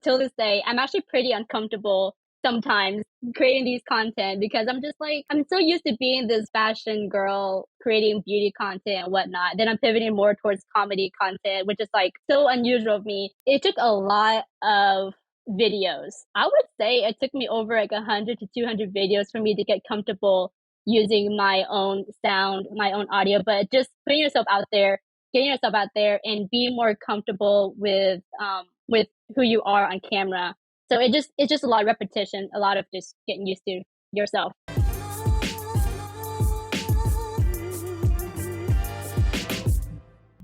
till this day, I'm actually pretty uncomfortable sometimes creating these content because I'm just like, I'm so used to being this fashion girl creating beauty content and whatnot. Then I'm pivoting more towards comedy content, which is like so unusual of me. It took a lot of videos. I would say it took me over like 100 to 200 videos for me to get comfortable using my own sound, my own audio, but just putting yourself out there, getting yourself out there and being more comfortable with who you are on camera. So it's just a lot of repetition, a lot of just getting used to yourself.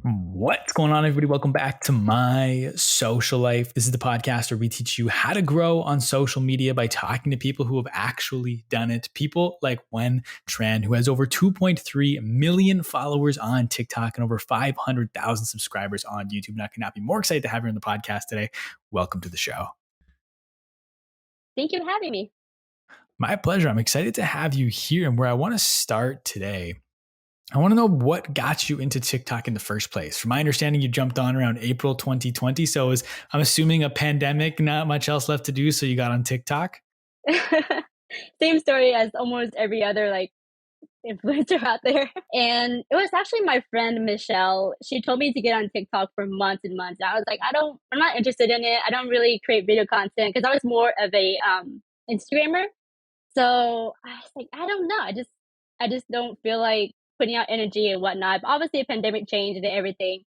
What's going on, everybody? Welcome back to My Social Life. This is the podcast where we teach you how to grow on social media by talking to people who have actually done it. People like Huyen Tran, who has over 2.3 million followers on TikTok and over 500,000 subscribers on YouTube. And I cannot be more excited to have you on the podcast today. Welcome to the show. Thank you for having me. My pleasure. I'm excited to have you here. And where I want to start today, I want to know what got you into TikTok in the first place. From my understanding, you jumped on around April 2020. So I'm assuming a pandemic, not much else left to do. So you got on TikTok? Same story as almost every other like influencer out there. And it was actually my friend Michelle. She told me to get on TikTok for months and months. I was like, I'm not interested in it. I don't really create video content because I was more of a Instagrammer. So I was like, I don't know. I just don't feel like putting out energy and whatnot. But obviously, a pandemic changed and everything.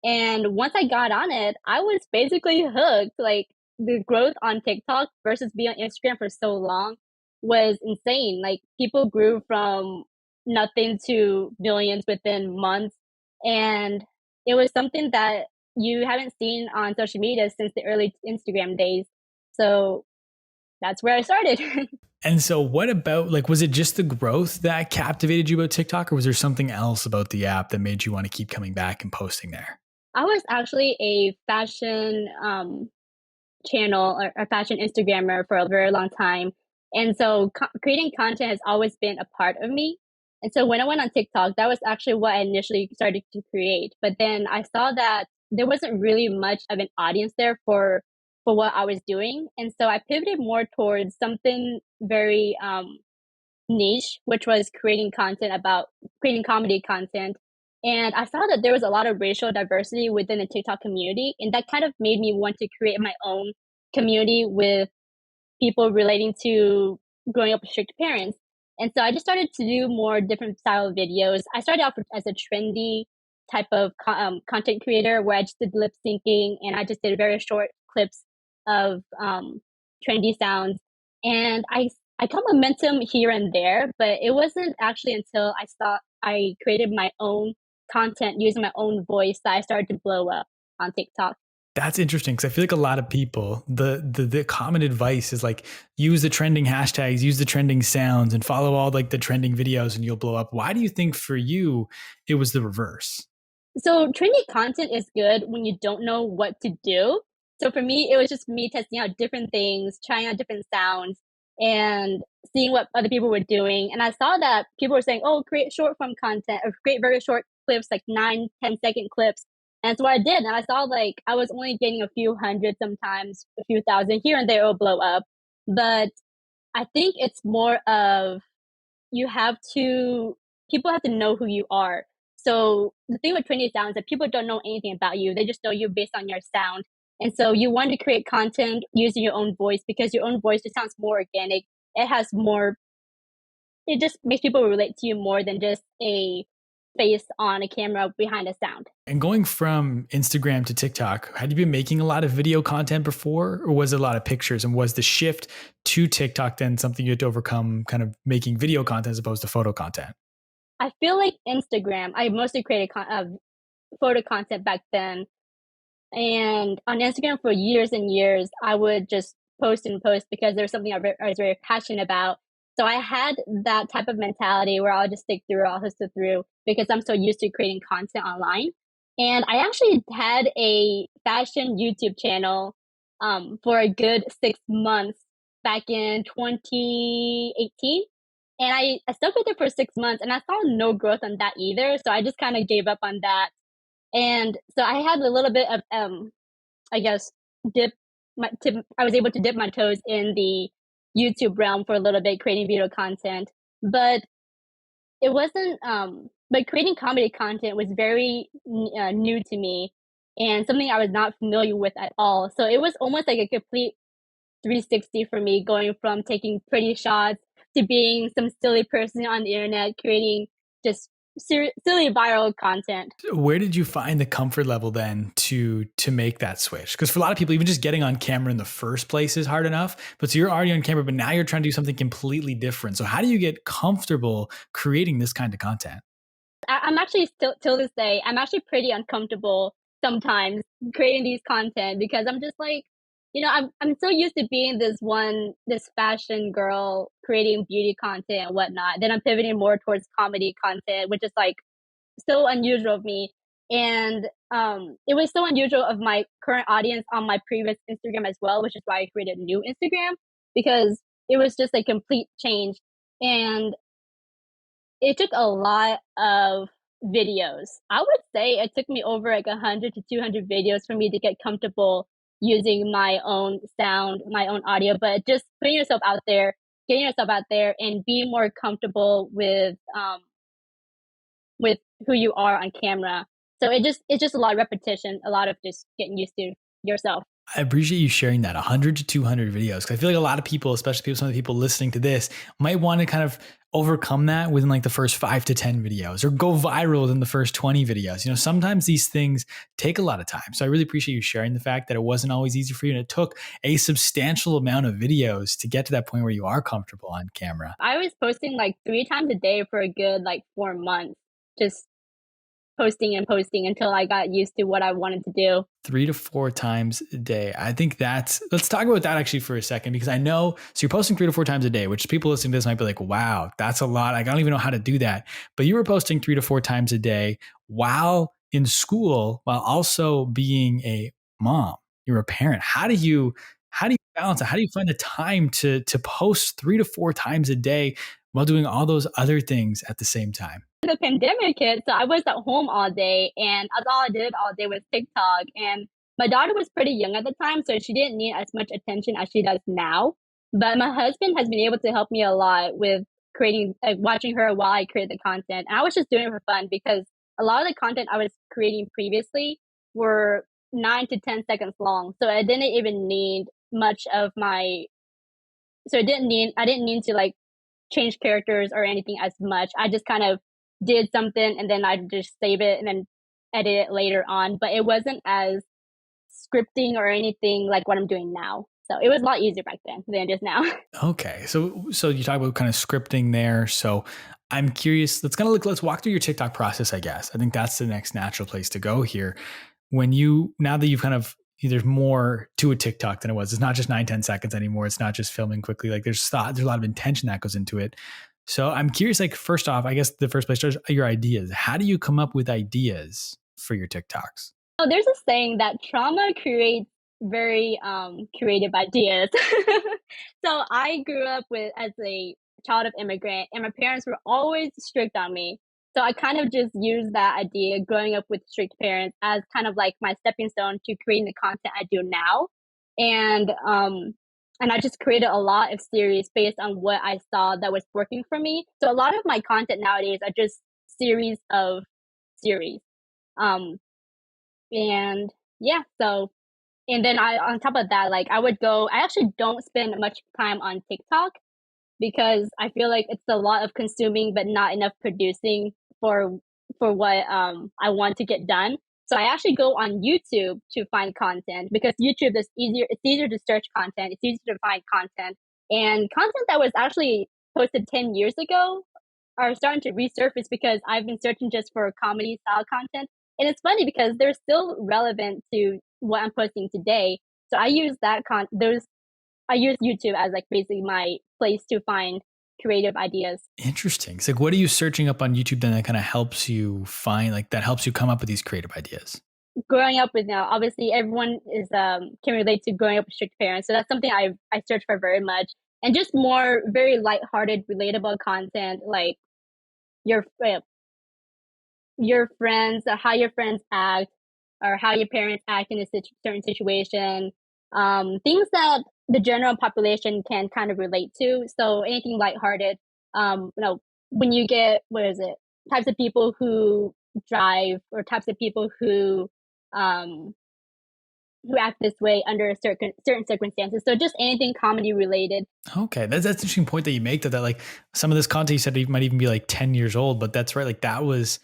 And once I got on it, I was basically hooked. Like the growth on TikTok versus being on Instagram for so long was insane. Like people grew from nothing to millions within months. And it was something that you haven't seen on social media since the early Instagram days. So that's where I started. And so what about, like, was it just the growth that captivated you about TikTok, or was there something else about the app that made you want to keep coming back and posting there? I was actually a fashion channel or a fashion Instagrammer for a very long time. And so creating content has always been a part of me. And so when I went on TikTok, that was actually what I initially started to create. But then I saw that there wasn't really much of an audience there for what I was doing. And so I pivoted more towards something very niche, which was creating comedy content. And I saw that there was a lot of racial diversity within the TikTok community. And that kind of made me want to create my own community with people relating to growing up with strict parents. And so I just started to do more different style of videos. I started off as a trendy type of content creator where I just did lip syncing and I just did very short clips of trendy sounds. And I got momentum here and there, but it wasn't actually until I created my own content using my own voice that I started to blow up on TikTok. That's interesting because I feel like a lot of people, the common advice is like, use the trending hashtags, use the trending sounds, and follow all like the trending videos and you'll blow up. Why do you think for you, it was the reverse? So trendy content is good when you don't know what to do. So for me, it was just me testing out different things, trying out different sounds, and seeing what other people were doing. And I saw that people were saying, oh, create short form content or create very short clips, like 9, 10 second clips. And that's what I did. And I saw like I was only getting a few hundred, sometimes a few thousand here and there, it will blow up. But I think it's more of you have to people have to know who you are. So the thing with trendy sounds is that people don't know anything about you. They just know you based on your sound. And so you want to create content using your own voice because your own voice just sounds more organic. It has more it just makes people relate to you more than just a face on a camera behind a sound. And going from Instagram to TikTok, had you been making a lot of video content before, or was it a lot of pictures? And was the shift to TikTok then something you had to overcome, kind of making video content as opposed to photo content? I feel like Instagram, I mostly created photo content back then. And on Instagram for years and years, I would just post and post because there's something I was very passionate about. So I had that type of mentality where I'll just stick through, I'll hustle through because I'm so used to creating content online. And I actually had a fashion YouTube channel for a good 6 months back in 2018. And I stuck with it for 6 months and I saw no growth on that either. So I just kind of gave up on that. And so I had a little bit of, I guess, dip I was able to dip my toes in the YouTube realm for a little bit, creating video content. But it wasn't. But creating comedy content was very new to me, and something I was not familiar with at all. So it was almost like a complete 360 for me, going from taking pretty shots to being some silly person on the internet creating just silly viral content. Where did you find the comfort level then to make that switch? Because for a lot of people, even just getting on camera in the first place is hard enough. But so you're already on camera, but now you're trying to do something completely different. So how do you get comfortable creating this kind of content? I'm actually still till this day, I'm actually pretty uncomfortable sometimes creating these content because I'm just like, I'm so used to being this fashion girl creating beauty content and whatnot. Then I'm pivoting more towards comedy content, which is like so unusual of me. And it was so unusual of my current audience on my previous Instagram as well, which is why I created a new Instagram because it was just a complete change. And it took a lot of videos. I would say it took me over like 100 to 200 videos for me to get comfortable using my own sound, my own audio, but just putting yourself out there, getting yourself out there and being more comfortable with who you are on camera. So it's just a lot of repetition, a lot of just getting used to yourself. I appreciate you sharing that 100 to 200 videos because I feel like a lot of people, especially people, some of the people listening to this, might want to kind of overcome that within like the first 5 to 10 videos or go viral within the first 20 videos. Sometimes these things take a lot of time. So I really appreciate you sharing the fact that it wasn't always easy for you and it took a substantial amount of videos to get to that point where you are comfortable on camera. I was posting like 3 times a day for a good like 4 months, just posting and posting until I got used to what I wanted to do. 3 to 4 times a day. I think let's talk about that actually for a second, because I know, so you're posting 3 to 4 times a day, which people listening to this might be like, wow, that's a lot. I don't even know how to do that. But you were posting 3 to 4 times a day while in school, while also being a mom. You're a parent. How do you balance it? How do you find the time to post 3 to 4 times a day while doing all those other things at the same time? The pandemic hit, so I was at home all day, and that's all I did all day was TikTok. And my daughter was pretty young at the time, so she didn't need as much attention as she does now. But my husband has been able to help me a lot with creating, like, watching her while I create the content. And I was just doing it for fun because a lot of the content I was creating previously were 9 to 10 seconds long, so I didn't even need much of my. So I didn't need to like change characters or anything as much. I just kind of did something and then I just save it and then edit it later on. But it wasn't as scripting or anything like what I'm doing now. So it was a lot easier back then than just now. Okay. So you talk about kind of scripting there. So I'm curious, let's walk through your TikTok process, I guess. I think that's the next natural place to go here. Now that you've kind of, there's more to a TikTok than it was. It's not just 9, 10 seconds anymore. It's not just filming quickly. Like there's thought, there's a lot of intention that goes into it. So I'm curious, like, first off, I guess the first place starts your ideas. How do you come up with ideas for your TikToks? So there's a saying that trauma creates very creative ideas. So I grew up with as a child of immigrant, and my parents were always strict on me. So I kind of just used that idea growing up with strict parents as kind of like my stepping stone to creating the content I do now. And I just created a lot of series based on what I saw that was working for me. So a lot of my content nowadays are just series of series. Um, and yeah, so and then I on top of that, like I actually don't spend much time on TikTok because I feel like it's a lot of consuming but not enough producing for what I want to get done. So I actually go on YouTube to find content because YouTube is easier. It's easier to search content. It's easier to find content, and content that was actually posted 10 years ago are starting to resurface because I've been searching just for comedy style content. And it's funny because they're still relevant to what I'm posting today. So I use I use YouTube as like basically my place to find creative ideas. Interesting. So, like, what are you searching up on YouTube then that kind of helps you find, like, that helps you come up with these creative ideas? Growing up with now, obviously everyone is can relate to growing up with strict parents. So that's something I search for very much. And just more very lighthearted, relatable content like your your friends, or how your friends act, or how your parents act in a certain situation, things that the general population can kind of relate to. So anything lighthearted, when you get, what is it, types of people who drive or types of people um, who act this way under certain circumstances. So just anything comedy related. Okay, that's an interesting point that you make. That like some of this content you said it might even be like 10 years old, but that's right. Like that was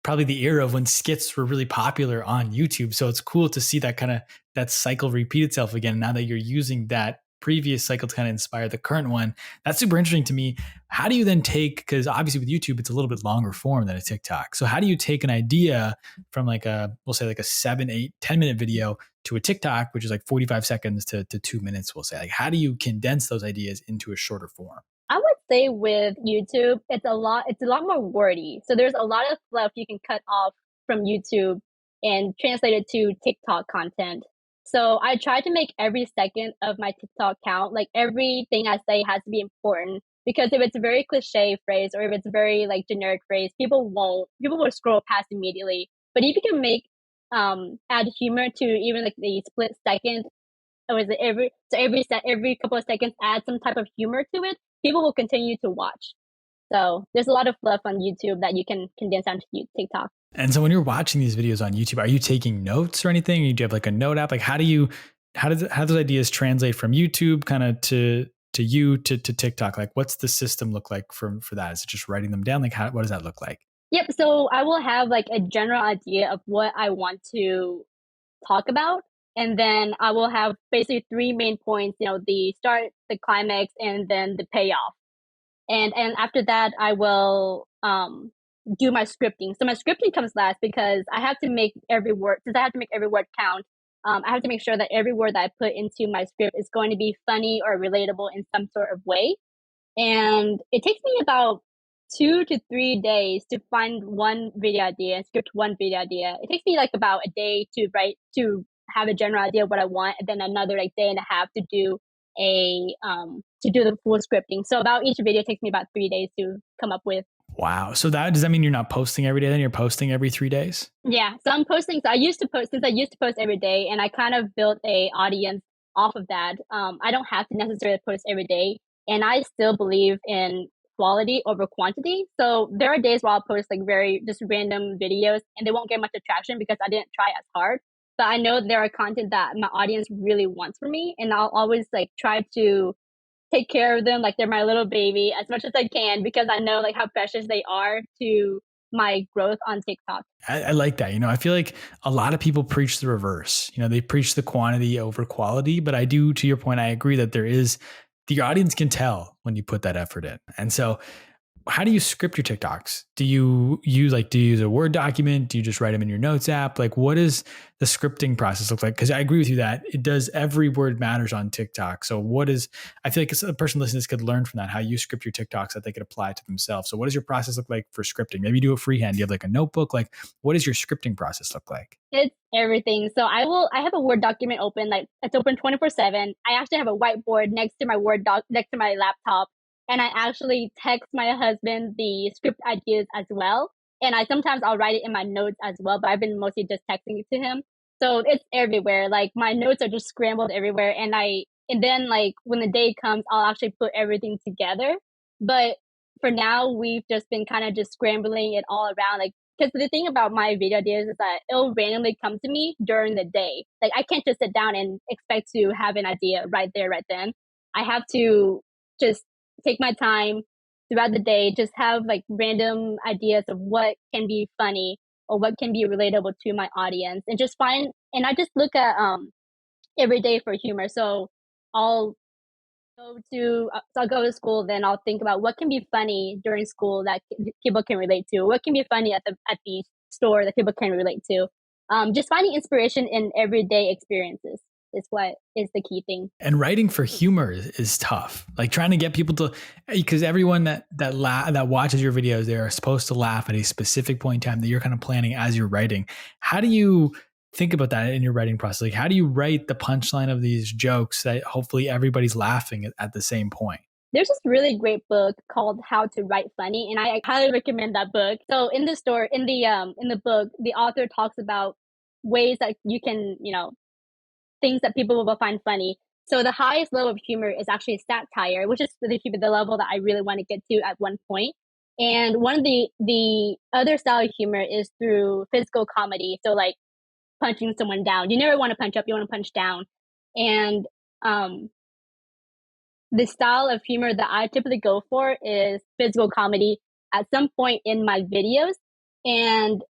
probably the era of when skits were really popular on YouTube. So it's cool to see that kind of that cycle repeat itself again. Now that you're using that previous cycle to kind of inspire the current one, that's super interesting to me. How do you then take, because obviously with YouTube it's a little bit longer form than a TikTok. So how do you take an idea from like we'll say like a 7, 8, 10 minute video to a TikTok, which is like 45 seconds to 2 minutes, we'll say? Like, how do you condense those ideas into a shorter form? I would say with YouTube, it's a lot more wordy. So there's a lot of fluff you can cut off from YouTube and translate it to TikTok content. So I try to make every second of my TikTok count. Like everything I say has to be important because if it's a very cliche phrase or if it's a very like generic phrase, people will scroll past immediately. But if you can make add humor to even like the split second, or is it every couple of seconds add some type of humor to it, people will continue to watch. So there's a lot of fluff on YouTube that you can condense onto TikTok. And so when you're watching these videos on YouTube, are you taking notes or anything? Or do you have like a note app? Like how do those ideas translate from YouTube kind of to TikTok? Like what's the system look like for that? Is it just writing them down? Like what does that look like? Yep. So I will have like a general idea of what I want to talk about. And then I will have basically three main points, the start, the climax, and then the payoff. And after that I will do my scripting. So my scripting comes last because I have to make every word, since I have to make every word count. I have to make sure that every word that I put into my script is going to be funny or relatable in some sort of way. And it takes me about 2 to 3 days to find one video idea and script one video idea. It takes me like about a day to have a general idea of what I want, and then another like day and a half to do the full scripting. So about each video takes me about 3 days to come up with. Wow. So does that mean you're not posting every day? Then you're posting every 3 days? Yeah. So I'm posting. So I used to post every day, and I kind of built a audience off of that. I don't have to necessarily post every day, and I still believe in quality over quantity. So there are days where I'll post like very just random videos, and they won't get much attraction because I didn't try as hard. But I know there are content that my audience really wants from me, and I'll always like try to take care of them like they're my little baby as much as I can because I know like how precious they are to my growth on TikTok. I like that. I feel like a lot of people preach the reverse. They preach the quantity over quality, but I do, to your point, I agree that the audience can tell when you put that effort in. And so how do you script your TikToks? Do you use a Word document? Do you just write them in your notes app? Like what does the scripting process look like? Because I agree with you that it does, every word matters on TikTok. So I feel like a person listening to this could learn from that, how you script your TikToks that they could apply to themselves. So what does your process look like for scripting? Maybe you do it freehand. Do you have like a notebook? Like what does your scripting process look like? It's everything. So I have a Word document open, like it's open 24/7. I actually have a whiteboard next to my next to my laptop. And I actually text my husband the script ideas as well. And I'll write it in my notes as well, but I've been mostly just texting it to him. So it's everywhere. Like my notes are just scrambled everywhere. And then like when the day comes, I'll actually put everything together. But for now, we've just been kind of just scrambling it all around. Like, because the thing about my video ideas is that it'll randomly come to me during the day. Like I can't just sit down and expect to have an idea right there, right then. I have to just take my time throughout the day, just have like random ideas of what can be funny or what can be relatable to my audience, and I just look at every day for humor. So I'll I'll go to school, then I'll think about what can be funny during school that people can relate to, what can be funny at the store that people can relate to. Just finding inspiration in everyday experiences is what is the key thing. And writing for humor is tough. Like trying to get people to, because everyone that watches your videos, they are supposed to laugh at a specific point in time that you're kind of planning as you're writing. How do you think about that in your writing process? Like how do you write the punchline of these jokes that hopefully everybody's laughing at the same point? There's this really great book called How to Write Funny, and I highly recommend that book. So in the book, the author talks about ways that you can, things that people will find funny. So the highest level of humor is actually satire, which is the level that I really want to get to at one point. And one of the other style of humor is through physical comedy. So like punching someone down. You never want to punch up, you want to punch down. And um the style of humor that I typically go for is physical comedy at some point in my videos. And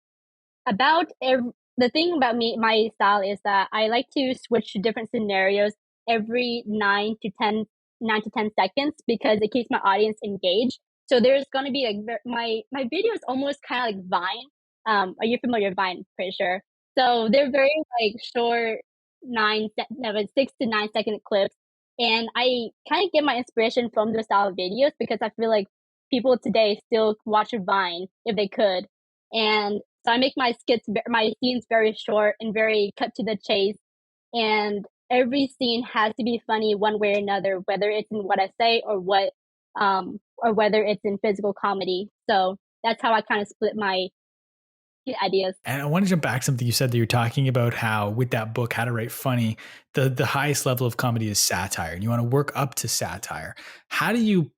the thing about me, my style is that I like to switch to different scenarios every 9 to 10 seconds because it keeps my audience engaged. So there's going to be like my video is almost kind of like Vine. Are you familiar with Vine? Pretty sure. So they're very like short, 6 to 9 second clips, and I kind of get my inspiration from the style of videos because I feel like people today still watch Vine if they could, and so I make my scenes very short and very cut to the chase, and every scene has to be funny one way or another, whether it's in what I say or whether it's in physical comedy. So that's how I kind of split my ideas. And I want to jump back to something you said that you're talking about how with that book, How to Write Funny, the highest level of comedy is satire, and you want to work up to satire. How do you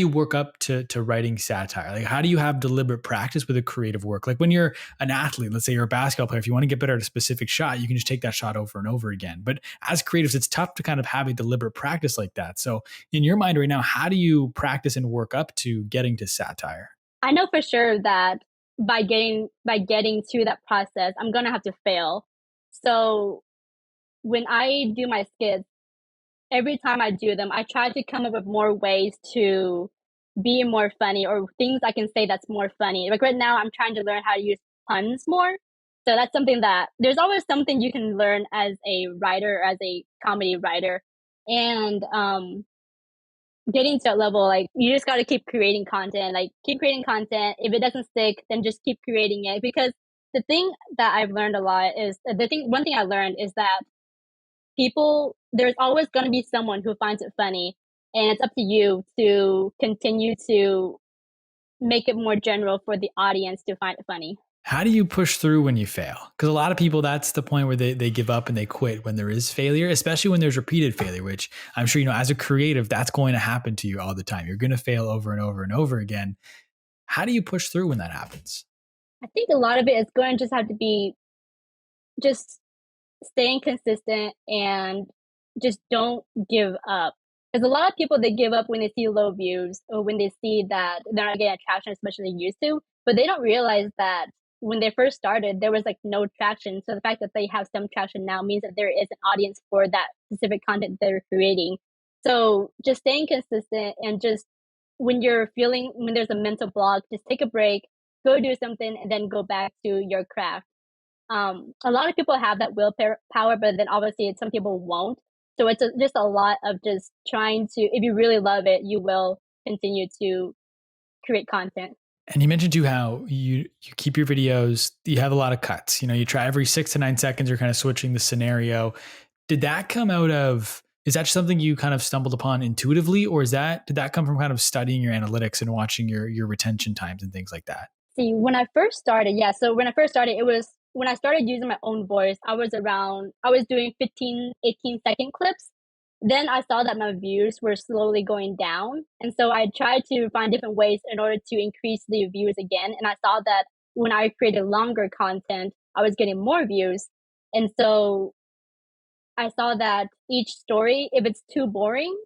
work up to writing satire? Like how do you have deliberate practice with a creative work? Like when you're an athlete, let's say you're a basketball player, if you want to get better at a specific shot, you can just take that shot over and over again. But as creatives, it's tough to kind of have a deliberate practice like that. So in your mind right now, how do you practice and work up to getting to satire? I know for sure that by getting through that process, I'm gonna have to fail. So when I do my skits, every time I do them, I try to come up with more ways to be more funny or things I can say that's more funny. Like right now, I'm trying to learn how to use puns more. So that's something that there's always something you can learn as a writer or as a comedy writer. And getting to that level, like you just got to keep creating content. Like keep creating content. If it doesn't stick, then just keep creating it. Because the thing that I've learned a lot is one thing I learned is that there's always going to be someone who finds it funny, and it's up to you to continue to make it more general for the audience to find it funny. How do you push through when you fail? Because a lot of people, that's the point where they give up and they quit when there is failure, especially when there's repeated failure, which I'm sure, as a creative, that's going to happen to you all the time. You're going to fail over and over and over again. How do you push through when that happens? I think a lot of it is going to just have to be just staying consistent and just don't give up. Because a lot of people, they give up when they see low views or when they see that they're not getting traction as much as they used to, but they don't realize that when they first started, there was like no traction. So the fact that they have some traction now means that there is an audience for that specific content they're creating. So just staying consistent and just when there's a mental block, just take a break, go do something, and then go back to your craft. A lot of people have that willpower, but then obviously some people won't. So just a lot of just trying to, if you really love it, you will continue to create content. And you mentioned too how you keep your videos, you have a lot of cuts. You try every 6 to 9 seconds, you're kind of switching the scenario. Did that come out of, is that something you kind of stumbled upon intuitively, or did that come from kind of studying your analytics and watching your retention times and things like that? See, when I first started, yeah. So when I first started, it was when I started using my own voice, I was doing 15, 18-second clips. Then I saw that my views were slowly going down. And so I tried to find different ways in order to increase the views again. And I saw that when I created longer content, I was getting more views. And so I saw that each story, if it's too boring,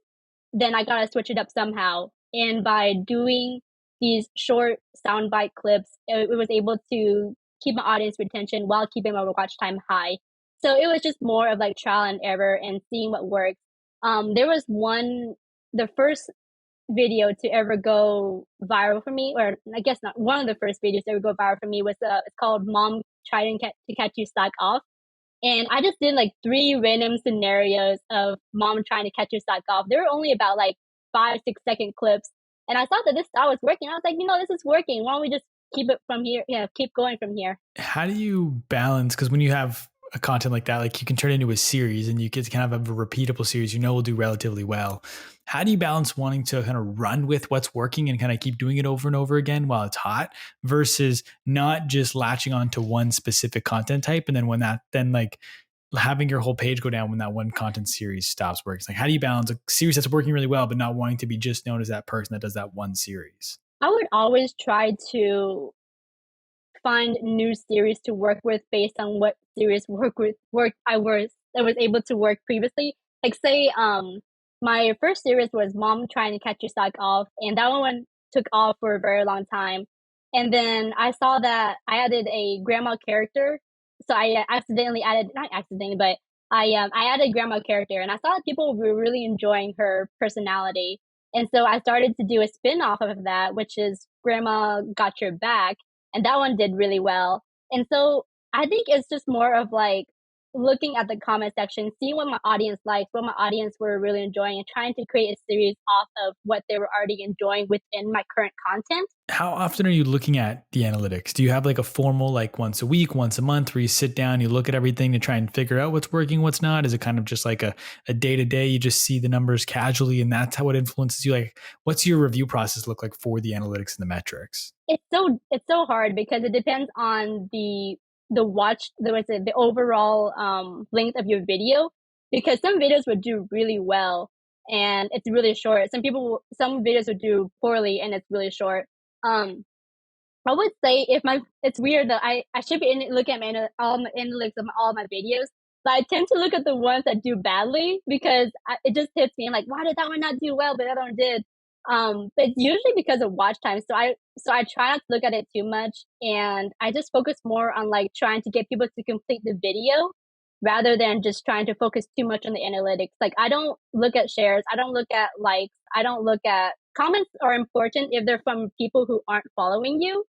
then I gotta switch it up somehow. And by doing these short soundbite clips, it was able to keep my audience retention while keeping my watch time high. So it was just more of like trial and error and seeing what works. There was the first video to ever go viral for me, or I guess not one of the first videos to ever go viral for me was it's called "Mom Trying to Catch You Slack Off." And I just did like three random scenarios of mom trying to catch your sock off. They were only about like 5, 6 second clips. And I thought that this style was working. I was like, this is working. Why don't we just keep it from here? Yeah, keep going from here. How do you balance? Because when you have a content like that, like you can turn it into a series and you can kind of have a repeatable series, will do relatively well. How do you balance wanting to kind of run with what's working and kind of keep doing it over and over again while it's hot versus not just latching on to one specific content type? And then when that, then like having your whole page go down when that one content series stops working? Like, how do you balance a series that's working really well, but not wanting to be just known as that person that does that one series? I would always try to find new series to work with based on what series work I was able to work previously. Like say my first series was Mom Trying to Catch Your Sock Off, and that one took off for a very long time. And then I saw that I added a grandma character. So I accidentally added, not accidentally, but I added a grandma character, and I saw that people were really enjoying her personality. And so I started to do a spin off of that, which is Grandma Got Your Back, and that one did really well. And so I think it's just more of like looking at the comment section, seeing what my audience likes, what my audience were really enjoying, and trying to create a series off of what they were already enjoying within my current content. How often are you looking at the analytics? Do you have like a formal, like once a week, once a month, where you sit down, you look at everything to try and figure out what's working, what's not? Is it kind of just like a day to day? You just see the numbers casually and that's how it influences you? Like, what's your review process look like for the analytics and the metrics? It's so hard because it depends on the overall length of your video, because some videos would do really well and it's really short. Some videos would do poorly and it's really short. um I would say if my it's weird that I should be looking at all my analytics of all my videos, but I tend to look at the ones that do badly because it just hits me. I'm like, why did that one not do well, but that one did? But it's usually because of watch time. So I try not to look at it too much, and I just focus more on like trying to get people to complete the video rather than just trying to focus too much on the analytics. Like I don't look at shares, I don't look at likes, I don't look at comments. Are important if they're from people who aren't following you,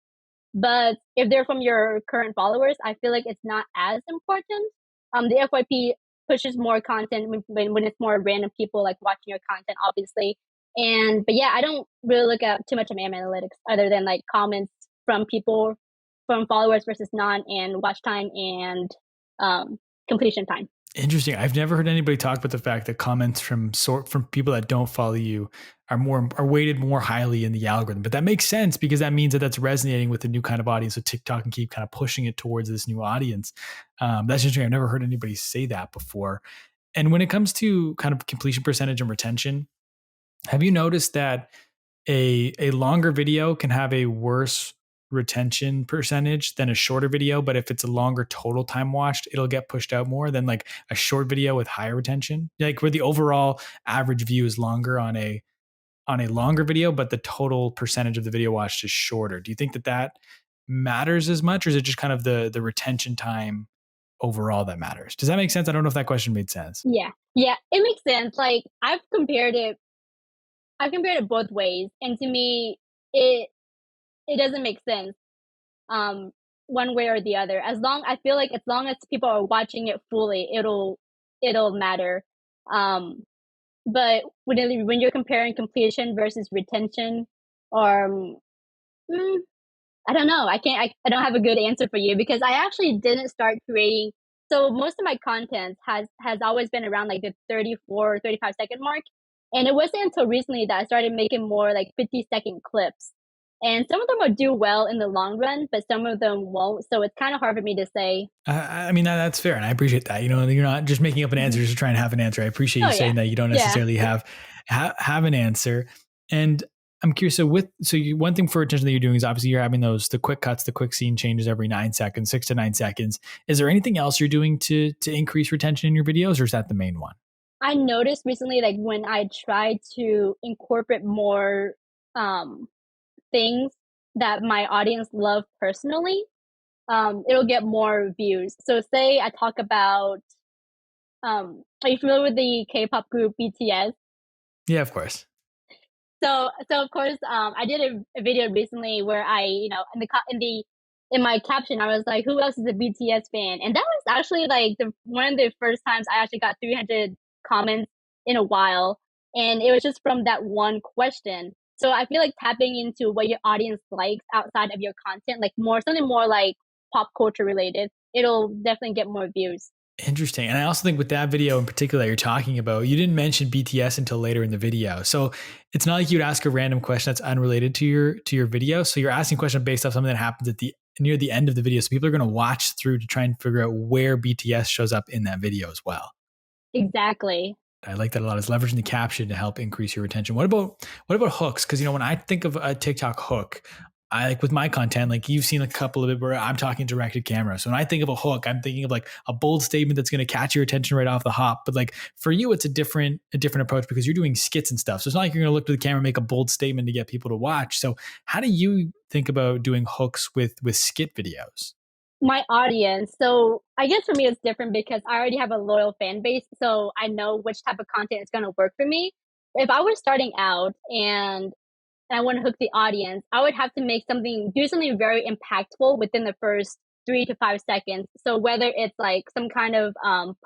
but if they're from your current followers, I feel like it's not as important. The FYP pushes more content when it's more random people like watching your content, obviously. But yeah, I don't really look at too much of AM analytics other than like comments from people, from followers versus non, and watch time and um, completion time. Interesting. I've never heard anybody talk about the fact that comments from people that don't follow you are weighted more highly in the algorithm. But that makes sense because that means that that's resonating with a new kind of audience. So TikTok can keep kind of pushing it towards this new audience. That's interesting. I've never heard anybody say that before. And when it comes to kind of completion percentage and retention, have you noticed that a longer video can have a worse retention percentage than a shorter video, but if it's a longer total time watched, it'll get pushed out more than like a short video with higher retention? Like where the overall average view is longer on a longer video, but the total percentage of the video watched is shorter. Do you think that that matters as much, or is it just kind of the retention time overall that matters? Does that make sense? I don't know if that question made sense. Yeah, it makes sense. Like I've compared it both ways, and to me, it doesn't make sense um one way or the other. I feel like as long as people are watching it fully, it'll matter. Um, but when you're comparing completion versus retention, or mm, I don't know. I don't have a good answer for you because I actually didn't start creating. So most of my content has always been around like the 34, 35-second mark. And it wasn't until recently that I started making more like 50-second clips. And some of them will do well in the long run, but some of them won't. So it's kind of hard for me to say. I mean, that's fair. And I appreciate that. You know, you're not just making up an answer just to try and have an answer. I appreciate you Oh yeah. saying that you don't Yeah. necessarily have an answer. And I'm curious. One thing for attention that you're doing is obviously you're having the quick cuts, the quick scene changes every 9 seconds, 6 to 9 seconds. Is there anything else you're doing to increase retention in your videos, or is that the main one? I noticed recently, like when I try to incorporate more um, things that my audience love personally, it'll get more views. So say I talk about, are you familiar with the K-pop group BTS? Yeah, of course. So of course, I did a video recently where in my caption I was like, "Who else is a BTS fan?" And that was actually like the one of the first times I actually got 300 comments in a while, and it was just from that one question. So I feel like tapping into what your audience likes outside of your content, like something more like pop culture related, it'll definitely get more views. Interesting. And I also think with that video in particular that you're talking about, you didn't mention BTS until later in the video. So it's not like you'd ask a random question that's unrelated to your video. So you're asking a question based off something that happens near the end of the video. So people are going to watch through to try and figure out where BTS shows up in that video as well. Exactly. I like that a lot. Is leveraging the caption to help increase your retention. What about hooks? Because when I think of a TikTok hook, I like with my content, like you've seen a couple of it where I'm talking directed camera. So when I think of a hook, I'm thinking of like a bold statement that's going to catch your attention right off the hop. But like for you, it's a different approach because you're doing skits and stuff. So it's not like you're going to look to the camera, make a bold statement to get people to watch. So how do you think about doing hooks with skit videos? My audience. So I guess for me it's different because I already have a loyal fan base, so I know which type of content is going to work for me. If I were starting out and I want to hook the audience, I would have to do something very impactful within the first 3 to 5 seconds. So whether it's like some kind of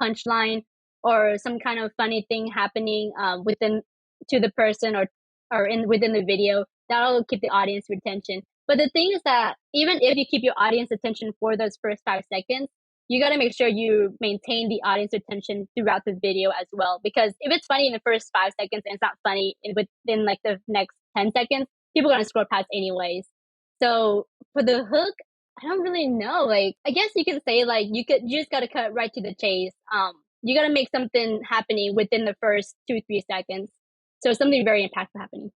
punchline or some kind of funny thing happening within to the person or in within the video, that'll keep the audience retention. But the thing is that even if you keep your audience attention for those first 5 seconds, you got to make sure you maintain the audience attention throughout the video as well. Because if it's funny in the first 5 seconds and it's not funny within like the next 10 seconds, people are going to scroll past anyways. So for the hook, I don't really know. Like, I guess you can say like you just got to cut right to the chase. You got to make something happening within the first 2 3 seconds. So something very impactful happening.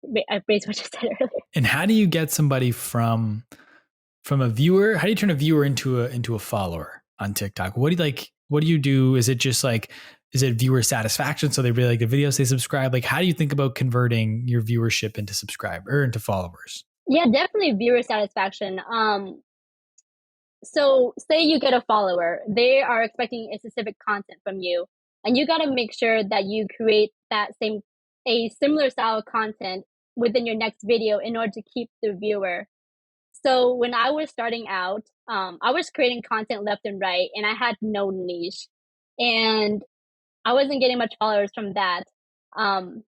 Based what you said earlier. And how do you get somebody from a viewer? How do you turn a viewer into a follower on TikTok? What do you like? What do you do? Is it just like, is it viewer satisfaction? So they really like the videos, they subscribe. Like, how do you think about converting your viewership into subscriber or into followers? Yeah, definitely viewer satisfaction. So say you get a follower, they are expecting a specific content from you, and you got to make sure that you create a similar style of content within your next video in order to keep the viewer. So when I was starting out, I was creating content left and right, and I had no niche, and I wasn't getting much followers from that. Um,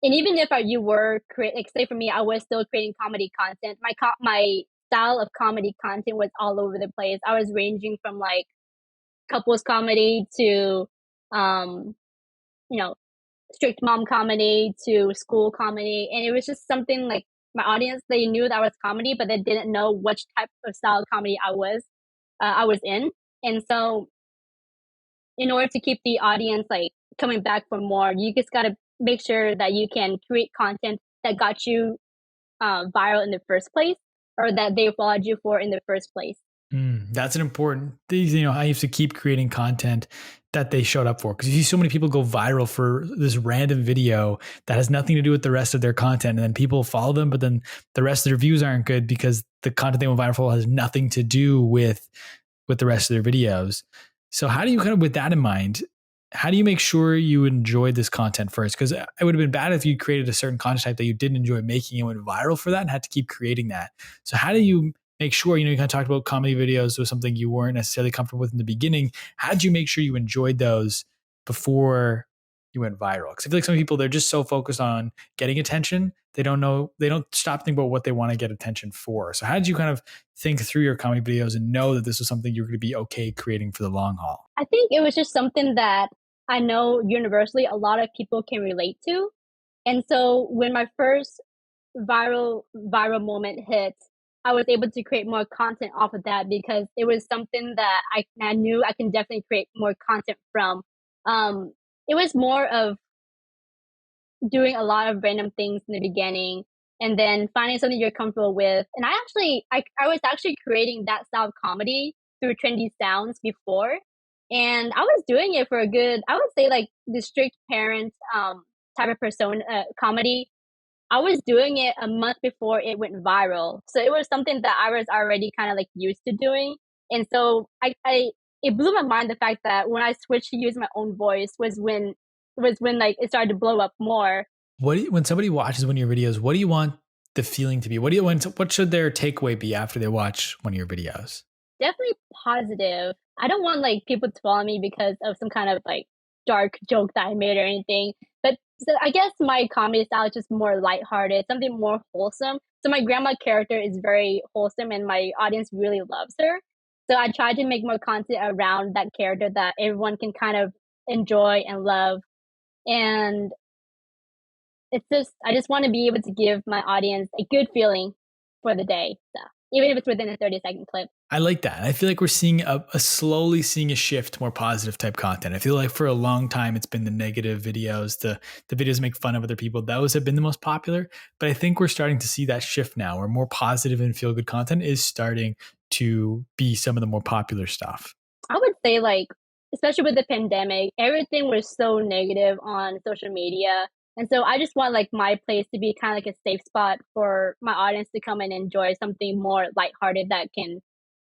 and even if you were create, like say for me, I was still creating comedy content. My style of comedy content was all over the place. I was ranging from like couples comedy to, um, you know, strict mom comedy to school comedy, and it was just something like my audience, they knew that I was comedy, but they didn't know which type of style of comedy I was in. And so in order to keep the audience like coming back for more, you just got to make sure that you can create content that got you viral in the first place, or that they followed you for in the first place. That's an important thing. I used to keep creating content that they showed up for, because you see so many people go viral for this random video that has nothing to do with the rest of their content, and then people follow them, but then the rest of their views aren't good because the content they went viral for has nothing to do with the rest of their videos. So how do you kind of, with that in mind, how do you make sure you enjoyed this content first? Because it would have been bad if you created a certain content type that you didn't enjoy making and went viral for that and had to keep creating that. So how do you make sure, you kind of talked about comedy videos was something you weren't necessarily comfortable with in the beginning. How did you make sure you enjoyed those before you went viral? Because I feel like some people, they're just so focused on getting attention. They don't stop thinking about what they want to get attention for. So how did you kind of think through your comedy videos and know that this was something you're going to be okay creating for the long haul? I think it was just something that I know universally a lot of people can relate to. And so when my first viral moment hit, I was able to create more content off of that because it was something that I knew I can definitely create more content from. It was more of doing a lot of random things in the beginning and then finding something you're comfortable with. And I was actually creating that style of comedy through trendy sounds before. And I was doing it for a good, I would say like the strict parent type of persona comedy. I was doing it a month before it went viral. So it was something that I was already kind of like used to doing. And so it blew my mind the fact that when I switched to use my own voice was when like it started to blow up more. When somebody watches one of your videos, what do you want the feeling to be? What should their takeaway be after they watch one of your videos? Definitely positive. I don't want like people to follow me because of some kind of like dark joke that I made or anything. But so I guess my comedy style is just more lighthearted, something more wholesome. So my grandma character is very wholesome and my audience really loves her. So I try to make more content around that character that everyone can kind of enjoy and love. And I just want to be able to give my audience a good feeling for the day. So even if it's within a 30-second clip. I like that. I feel like we're seeing a slowly seeing a shift to more positive type content. I feel like for a long time it's been the negative videos, the videos make fun of other people. Those have been the most popular. But I think we're starting to see that shift now where more positive and feel good content is starting to be some of the more popular stuff. I would say, like, especially with the pandemic, everything was so negative on social media. And so I just want like my place to be kind of like a safe spot for my audience to come and enjoy something more lighthearted that can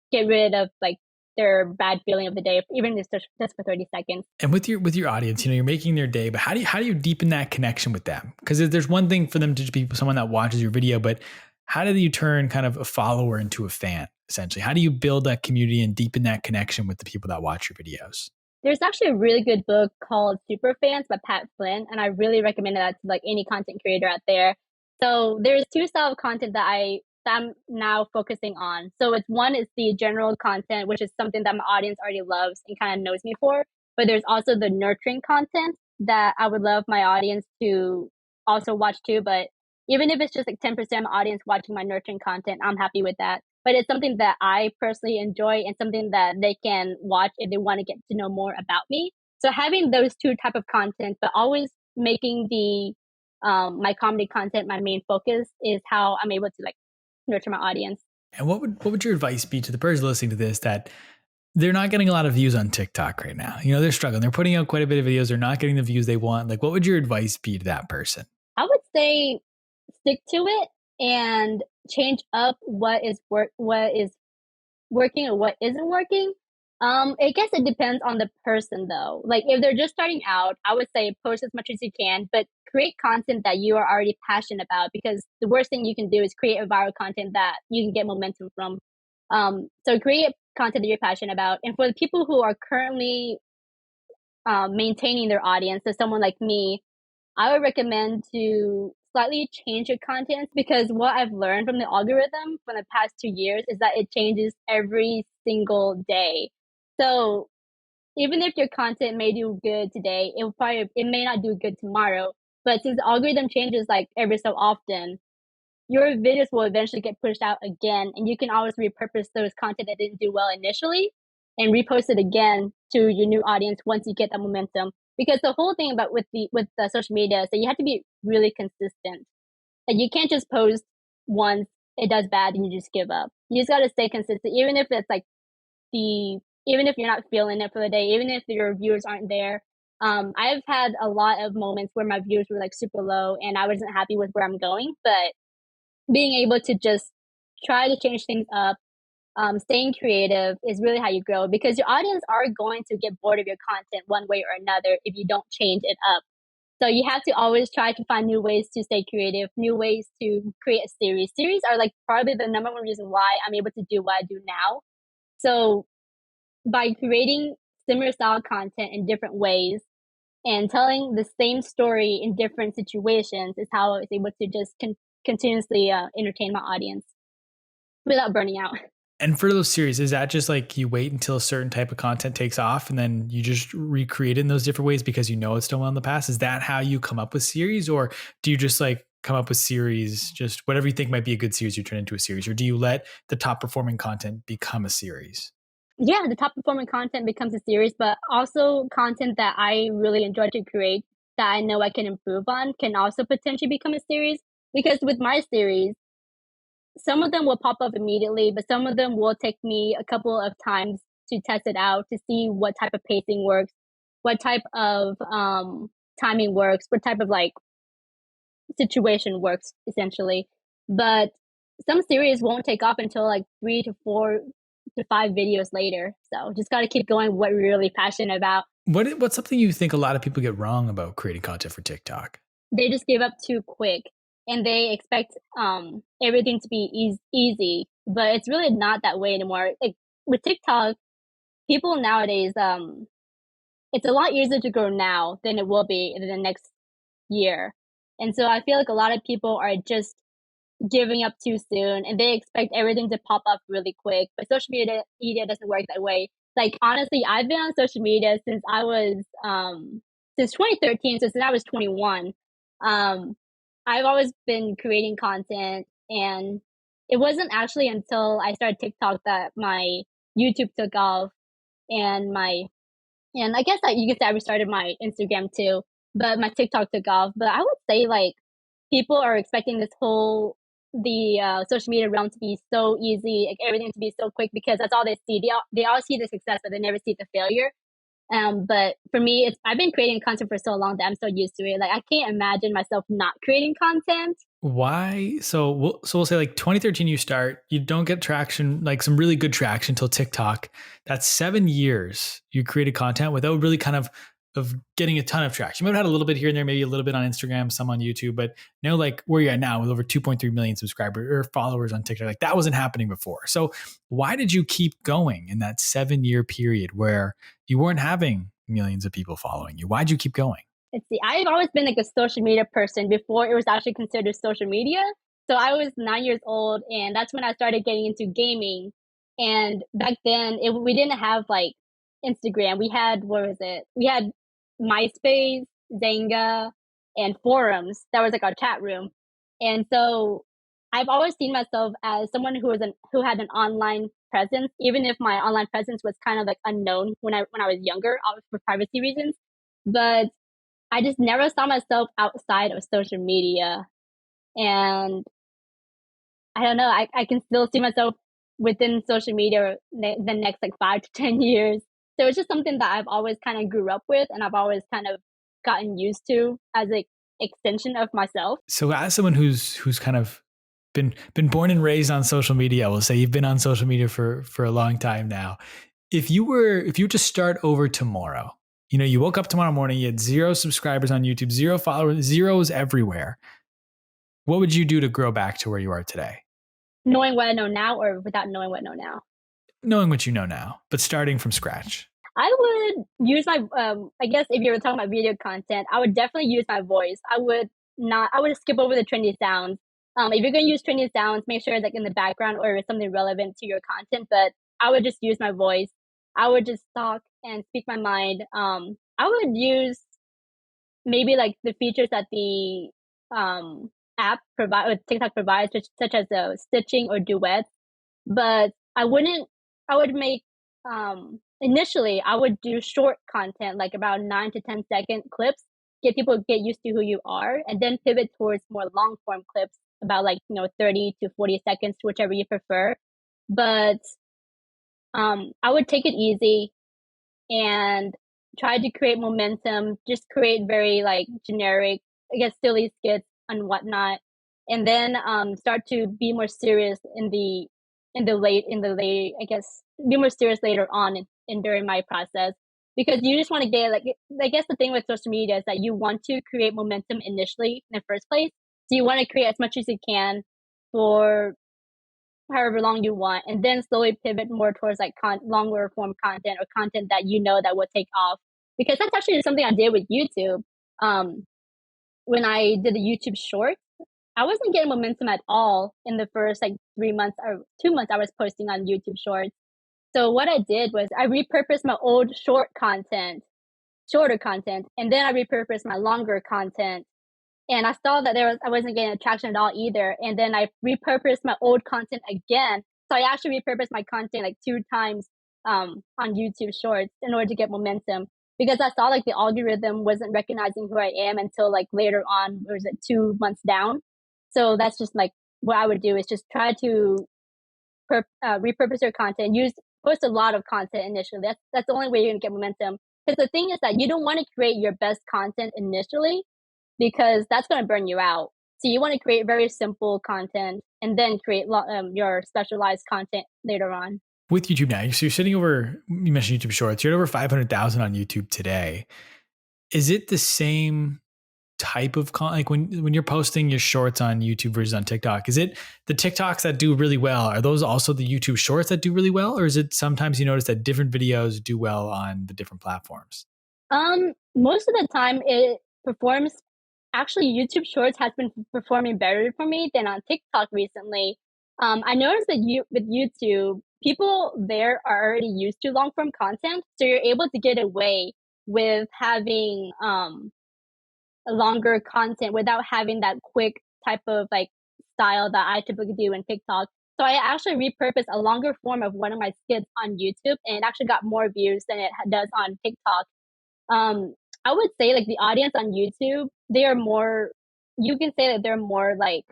get rid of like their bad feeling of the day, even just for 30 seconds. And with your audience, you're making their day, but how do you deepen that connection with them? Because there's one thing for them to be someone that watches your video, but how do you turn kind of a follower into a fan? Essentially, how do you build that community and deepen that connection with the people that watch your videos? There's actually a really good book called Super Fans by Pat Flynn, and I really recommend that to like any content creator out there. So there's two styles of content that I'm now focusing on. So it's one is the general content, which is something that my audience already loves and kind of knows me for. But there's also the nurturing content that I would love my audience to also watch too. But even if it's just like 10% of my audience watching my nurturing content, I'm happy with that. But it's something that I personally enjoy and something that they can watch if they want to get to know more about me. So having those two type of content, but always making the my comedy content my main focus is how I'm able to like nurture my audience. And what would your advice be to the person listening to this that they're not getting a lot of views on TikTok right now? They're struggling. They're putting out quite a bit of videos. They're not getting the views they want. Like, what would your advice be to that person? I would say stick to it and change up what is working or what isn't working. I guess it depends on the person though. Like if they're just starting out, I would say post as much as you can, but create content that you are already passionate about because the worst thing you can do is create a viral content that you can get momentum from. So create content that you're passionate about. And for the people who are currently maintaining their audience, so someone like me, I would recommend to slightly change your content because what I've learned from the algorithm for the past 2 years is that it changes every single day. So even if your content may do good today, it may not do good tomorrow. But since the algorithm changes like every so often, your videos will eventually get pushed out again, and you can always repurpose those content that didn't do well initially and repost it again to your new audience once you get that momentum. Because the whole thing about with the social media is that you have to be really consistent. And you can't just post once it does bad and you just give up. You just gotta stay consistent, even if it's like the even if you're not feeling it for the day, even if your viewers aren't there. I've had a lot of moments where my views were like super low and I wasn't happy with where I'm going, but being able to just try to change things up, staying creative is really how you grow because your audience are going to get bored of your content one way or another if you don't change it up. So you have to always try to find new ways to stay creative, new ways to create a series. Series are like probably the number one reason why I'm able to do what I do now. So by creating similar style content in different ways and telling the same story in different situations is how I was able to just continuously entertain my audience without burning out. And for those series, is that just like you wait until a certain type of content takes off and then you just recreate it in those different ways because it's done well in the past? Is that how you come up with series? Or do you just like come up with series, just whatever you think might be a good series, you turn into a series? Or do you let the top performing content become a series? Yeah, the top performing content becomes a series, but also content that I really enjoy to create that I know I can improve on can also potentially become a series. Because with my series, some of them will pop up immediately, but some of them will take me a couple of times to test it out to see what type of pacing works, what type of timing works, what type of like situation works essentially. But some series won't take off until like 3 to 4 to 5 videos later. So just got to keep going what we're really passionate about. What's something you think a lot of people get wrong about creating content for TikTok? They just give up too quick and they expect everything to be easy, but it's really not that way anymore. Like with TikTok, people nowadays it's a lot easier to grow now than it will be in the next year. And so I feel like a lot of people are just giving up too soon and they expect everything to pop up really quick. But social media doesn't work that way. Like honestly, I've been on social media since I was since 2013, so since I was 21. Um I've always been creating content and it wasn't actually until I started TikTok that my YouTube took off, and my and I guess that you could say I restarted my Instagram too, but my TikTok took off. But I would say like people are expecting this whole the social media realm to be so easy, like everything to be so quick because that's all they see. They all see the success, but they never see the failure. But for me, it's I've been creating content for so long that I'm so used to it. Like I can't imagine myself not creating content. Why? So we'll say like 2013 you start, you don't get traction, like some really good traction until TikTok. That's 7 years you created content without really kind of getting a ton of traction. You might have had a little bit here and there, maybe a little bit on Instagram, some on YouTube, but now like where you're at now with over 2.3 million subscribers or followers on TikTok, like that wasn't happening before. So why did you keep going in that 7 year period where you weren't having millions of people following you? Why'd you keep going? Let's see. I've always been like a social media person before it was actually considered social media. So I was 9 years old, and that's when I started getting into gaming. And back then, we didn't have like Instagram. We had what was it? We had MySpace, Zanga, and forums. That was like our chat room. And so I've always seen myself as someone who had an online presence, even if my online presence was kind of like unknown when I was younger, for privacy reasons. But I just never saw myself outside of social media. And I don't know, I can still see myself within social media the next like 5 to 10 years. So it's just something that I've always kind of grew up with and I've always kind of gotten used to as an extension of myself. So as someone who's kind of been born and raised on social media, I will say you've been on social media for a long time now. If you were to start over tomorrow, you know, you woke up tomorrow morning, you had 0 subscribers on YouTube, 0 followers, zeros everywhere. What would you do to grow back to where you are today? Knowing what I know now or without knowing what I know now? Knowing what you know now, but starting from scratch. I would use my I guess if you were talking about video content, I would definitely use my voice. I would skip over the trendy sounds. If you're gonna use trendy sounds, make sure it's like in the background or it's something relevant to your content. But I would just use my voice. I would just talk and speak my mind. I would use maybe like the features that the app provide or TikTok provides, such as stitching or duets. But I would make initially I would do short content like about 9 to 10 second clips, get people get used to who you are, and then pivot towards more long form clips about like 30 to 40 seconds, whichever you prefer. But I would take it easy and try to create momentum, just create very like generic, I guess, silly skits and whatnot, and then start to be more serious in the late, I guess, be more serious later on in during my process because you just want to get like I guess the thing with social media is that you want to create momentum initially in the first place, so you want to create as much as you can for however long you want, and then slowly pivot more towards like longer form content or content that you know that will take off. Because that's actually something I did with YouTube. Um, when I did the YouTube short, I wasn't getting momentum at all in the first like 3 months or 2 months I was posting on YouTube shorts. So what I did was I repurposed my old shorter content, and then I repurposed my longer content, and I saw that I wasn't getting attraction at all either. And then I repurposed my old content again. So I actually repurposed my content like 2 times on YouTube Shorts in order to get momentum because I saw like the algorithm wasn't recognizing who I am until like later on, or was it 2 months down? So that's just like what I would do is just try to repurpose your content, post a lot of content initially. That's the only way you're gonna get momentum. Because the thing is that you don't want to create your best content initially because that's going to burn you out. So you want to create very simple content and then create your specialized content later on. With YouTube now, so you're sitting over, you mentioned YouTube Shorts, you're at over 500,000 on YouTube today. Is it the same type of like when you're posting your shorts on YouTube versus on TikTok, is it the TikToks that do really well? Are those also the YouTube shorts that do really well? Or is it sometimes you notice that different videos do well on the different platforms? Most of the time it performs. Actually, YouTube Shorts has been performing better for me than on TikTok recently. I noticed that with YouTube, people there are already used to long form content, so you're able to get away with having a longer content without having that quick type of like style that I typically do in TikTok. So I actually repurposed a longer form of one of my skits on YouTube, and it actually got more views than it does on TikTok. Um, I would say like the audience on YouTube, they are more. You can say that they're more like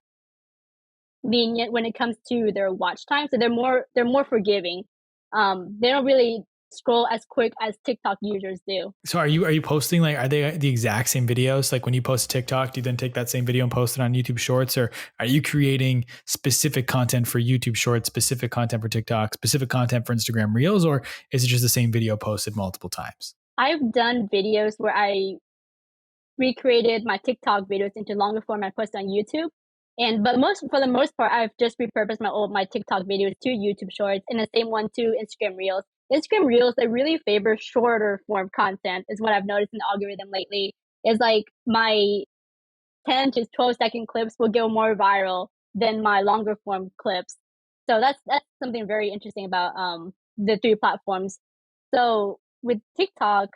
lenient when it comes to their watch time. So they're more forgiving. They don't really scroll as quick as TikTok users do. So are you posting, like, are they the exact same videos? Like when you post TikTok, do you then take that same video and post it on YouTube Shorts, or are you creating specific content for YouTube Shorts, specific content for TikTok, specific content for Instagram Reels, or is it just the same video posted multiple times? I've done videos where I recreated my TikTok videos into longer form and posted on YouTube. And but most for the most part, I've just repurposed my TikTok videos to YouTube Shorts, and the same one to Instagram Reels. Instagram Reels, they really favor shorter form content, is what I've noticed in the algorithm lately. Is like my 10 to 12-second clips will go more viral than my longer form clips. So that's something very interesting about the three platforms. So with TikTok,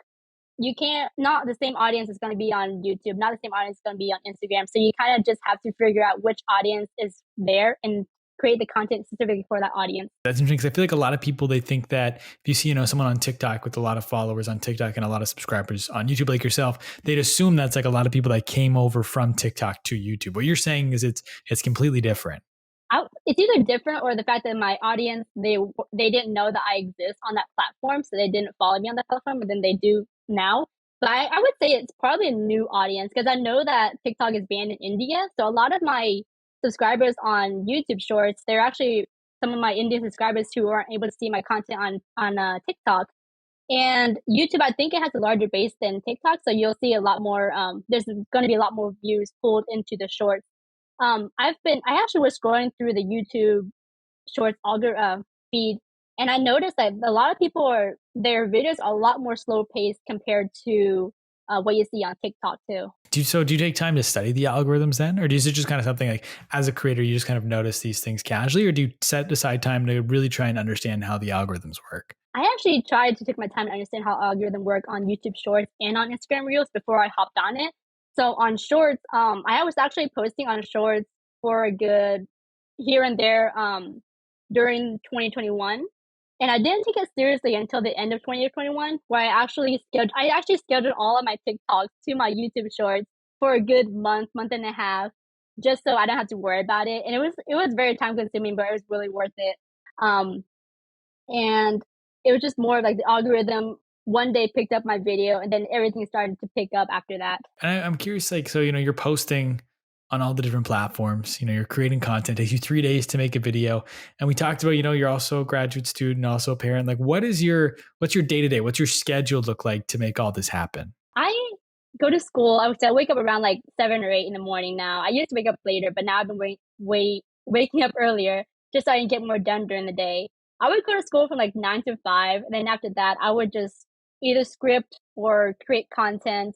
you can't not the same audience is going to be on YouTube, not the same audience is going to be on Instagram. So you kind of just have to figure out which audience is there and create the content specifically for that audience. That's interesting because I feel like a lot of people, they think that if you see, someone on TikTok with a lot of followers on TikTok and a lot of subscribers on YouTube, like yourself, they'd assume that's like a lot of people that came over from TikTok to YouTube. What you're saying is it's completely different. It's either different or the fact that my audience they didn't know that I exist on that platform, so they didn't follow me on that platform, but then they do now. But I would say it's probably a new audience because I know that TikTok is banned in India. So a lot of my subscribers on YouTube Shorts, they're actually some of my Indian subscribers who aren't able to see my content on TikTok. And YouTube, I think it has a larger base than TikTok, so you'll see a lot more. There's going to be a lot more views pulled into the shorts. I actually was scrolling through the YouTube Shorts feed, and I noticed that a lot of people their videos are a lot more slow paced compared to what you see on TikTok too. Do you take time to study the algorithms then, or is it just kind of something like as a creator you just kind of notice these things casually, or do you set aside time to really try and understand how the algorithms work? I actually tried to take my time to understand how algorithm work on YouTube Shorts and on Instagram Reels before I hopped on it. So on Shorts, I was actually posting on Shorts for a good here and there during 2021, and I didn't take it seriously until the end of 2021, where I actually scheduled all of my TikToks to my YouTube Shorts for a good month and a half, just so I don't have to worry about it. And it was very time consuming, but it was really worth it. Um, and it was just more like the algorithm one day picked up my video, and then everything started to pick up after that. And I'm curious, like, so you're posting on all the different platforms. You're creating content. It takes you 3 days to make a video. And we talked about, you're also a graduate student, also a parent. Like, what's your day to day? What's your schedule look like to make all this happen? I go to school. I would say I wake up around like 7 or 8 in the morning now. I used to wake up later, but now I've been waking up earlier just so I can get more done during the day. I would go to school from like 9 to 5, and then after that, I would just either script or create content,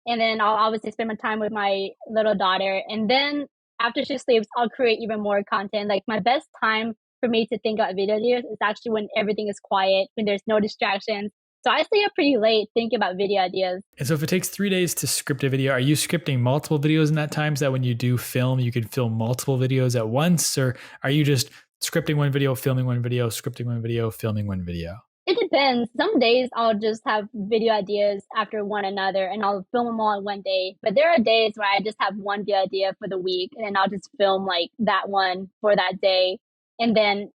and then I'll obviously spend my time with my little daughter. And then after she sleeps, I'll create even more content. Like my best time for me to think about video ideas is actually when everything is quiet, when there's no distractions. So I stay up pretty late thinking about video ideas. And so if it takes 3 days to script a video, are you scripting multiple videos in that time so that when you do film, you can film multiple videos at once? Or are you just scripting one video, filming one video, scripting one video, filming one video? It depends. Some days I'll just have video ideas after one another and I'll film them all in one day. But there are days where I just have one video idea for the week, and then I'll just film like that one for that day, and then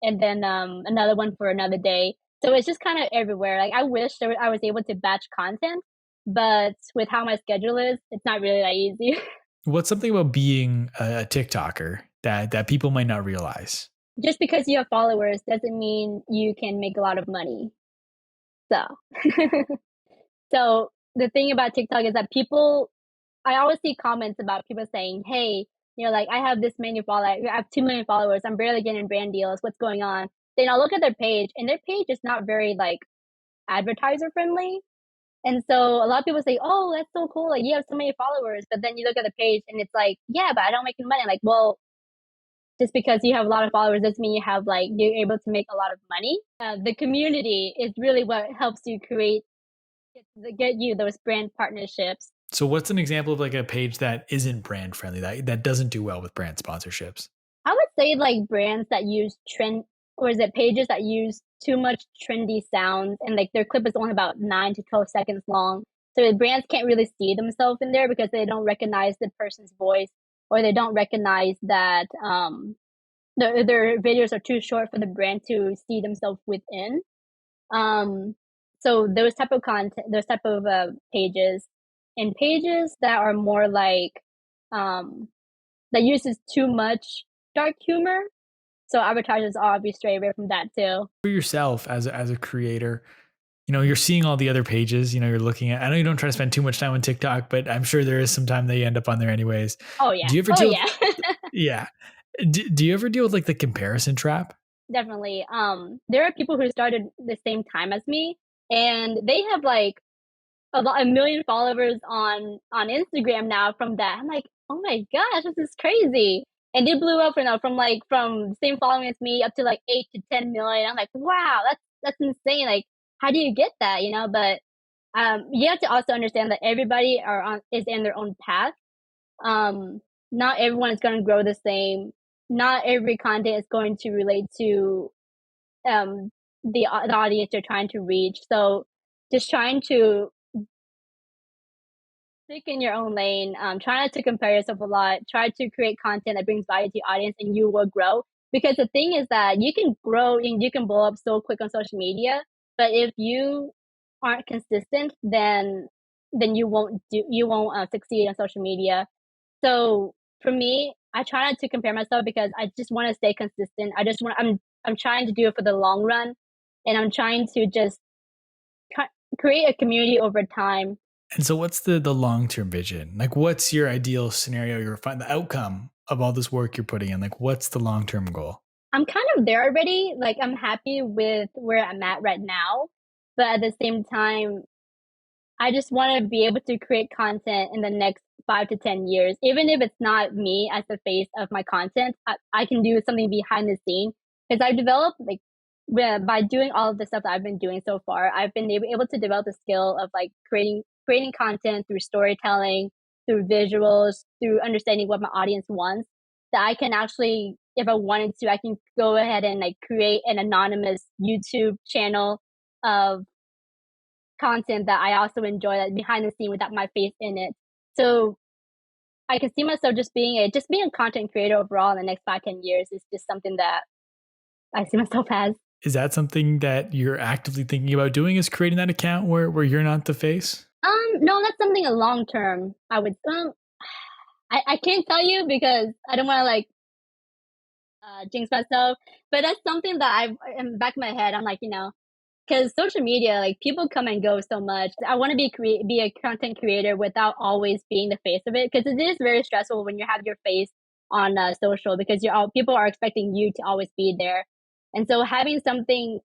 another one for another day. So it's just kind of everywhere. Like I wish I was able to batch content, but with how my schedule is, it's not really that easy. What's something about being a TikToker that people might not realize? Just because you have followers doesn't mean you can make a lot of money. So, so the thing about TikTok is that I always see comments about people saying, "Hey, like I have this many followers, I have 2 million followers, I'm barely getting brand deals. What's going on?" Then I'll look at their page, and their page is not very like advertiser friendly. And so a lot of people say, "Oh, that's so cool! Like you have so many followers," but then you look at the page, and it's like, "Yeah, but I don't make any money." Like, well, just because you have a lot of followers doesn't mean you're able to make a lot of money. The community is really what helps you get you those brand partnerships. So what's an example of like a page that isn't brand friendly, that doesn't do well with brand sponsorships? I would say like brands that use trend, or is it pages that use too much trendy sounds, and like their clip is only about 9 to 12 seconds long. So the brands can't really see themselves in there because they don't recognize the person's voice, or they don't recognize that their videos are too short for the brand to see themselves within. Um, so those type of content, those type of pages, and pages that are more like um, that uses too much dark humor. So advertisers ought to be straight away from that too. For yourself as a creator, you're seeing all the other pages, you're looking at, I know you don't try to spend too much time on TikTok, but I'm sure there is some time that you end up on there anyways. Oh yeah. Do you ever Oh deal with, yeah. yeah. Do you ever deal with like the comparison trap? Definitely. There are people who started the same time as me, and they have like a million followers on Instagram now from that. I'm like, oh my gosh, this is crazy. And they blew up, from from same following as me up to like 8 to 10 million. I'm like, wow, that's insane. Like, how do you get that? But you have to also understand that everybody is in their own path. Um, Not everyone is going to grow the same. Not every content is going to relate to um the audience you're trying to reach. So just trying to stick in your own lane. Try not to compare yourself a lot. Try to create content that brings value to your audience, and you will grow. Because the thing is that you can grow and you can blow up so quick on social media, but if you aren't consistent, then you won't succeed on social media. So for me, I try not to compare myself because I just want to stay consistent. I'm trying to do it for the long run, and I'm trying to just create a community over time. And so what's the long-term vision? Like what's your ideal scenario, the outcome of all this work you're putting in? Like what's the long-term goal? I'm kind of there already. Like I'm happy with where I'm at right now, but at the same time, I just want to be able to create content in the next 5 to 10 years, even if it's not me as the face of my content. I can do something behind the scene because I've developed like by doing all of the stuff that I've been doing so far. I've been able to develop the skill of like creating content through storytelling, through visuals, through understanding what my audience wants. That I can actually, if I wanted to, I can go ahead and like create an anonymous YouTube channel of content that I also enjoy, like behind the scene without my face in it. So I can see myself just being a content creator overall in the next 5 to 10 years is just something that I see myself as. Is that something that you're actively thinking about doing, is creating that account where you're not the face? No, that's something a long term. I can't tell you because I don't want to like jinx myself, but that's something that I've in the back of my head. I'm like, because social media, like people come and go so much. I want to be a content creator without always being the face of it, because it is very stressful when you have your face on social, because people are expecting you to always be there. And so being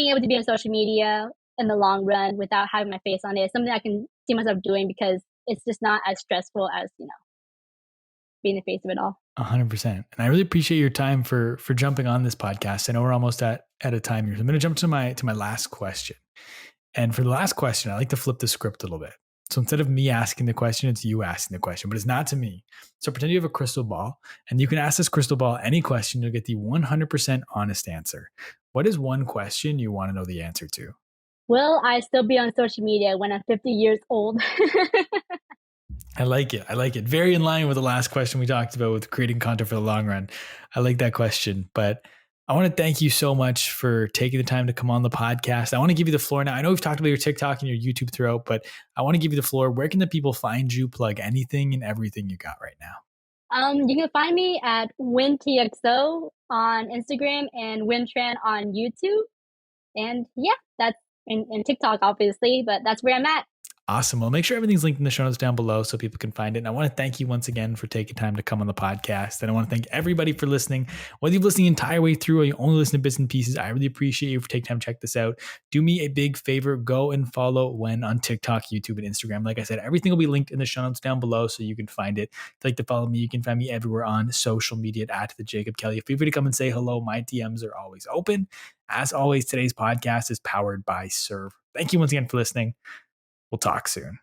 able to be on social media in the long run without having my face on it is something I can see myself doing, because it's just not as stressful as being the face of it all. 100%. And I really appreciate your time for jumping on this podcast. I know we're almost at a time here. So I'm going to jump to my last question. And for the last question, I like to flip the script a little bit. So instead of me asking the question, it's you asking the question, but it's not to me. So pretend you have a crystal ball, and you can ask this crystal ball any question. You'll get the 100% honest answer. What is one question you want to know the answer to? Will I still be on social media when I'm 50 years old? I like it. I like it. Very in line with the last question we talked about with creating content for the long run. I like that question. But I want to thank you so much for taking the time to come on the podcast. I want to give you the floor now. I know we've talked about your TikTok and your YouTube throughout, but I want to give you the floor. Where can the people find you? Plug anything and everything you got right now. You can find me at WinTXO on Instagram and Huyen Tran on YouTube. And yeah, that's in TikTok, obviously, but that's where I'm at. Awesome. Well, make sure everything's linked in the show notes down below so people can find it. And I want to thank you once again for taking time to come on the podcast. And I want to thank everybody for listening. Whether you've listened the entire way through or you only listen to bits and pieces, I really appreciate you for taking time to check this out. Do me a big favor. Go and follow Huyen on TikTok, YouTube, and Instagram. Like I said, everything will be linked in the show notes down below so you can find it. If you'd like to follow me, you can find me everywhere on social media at the Jacob Kelly. Feel free to come and say hello. My DMs are always open. As always, today's podcast is powered by Serve. Thank you once again for listening. We'll talk soon.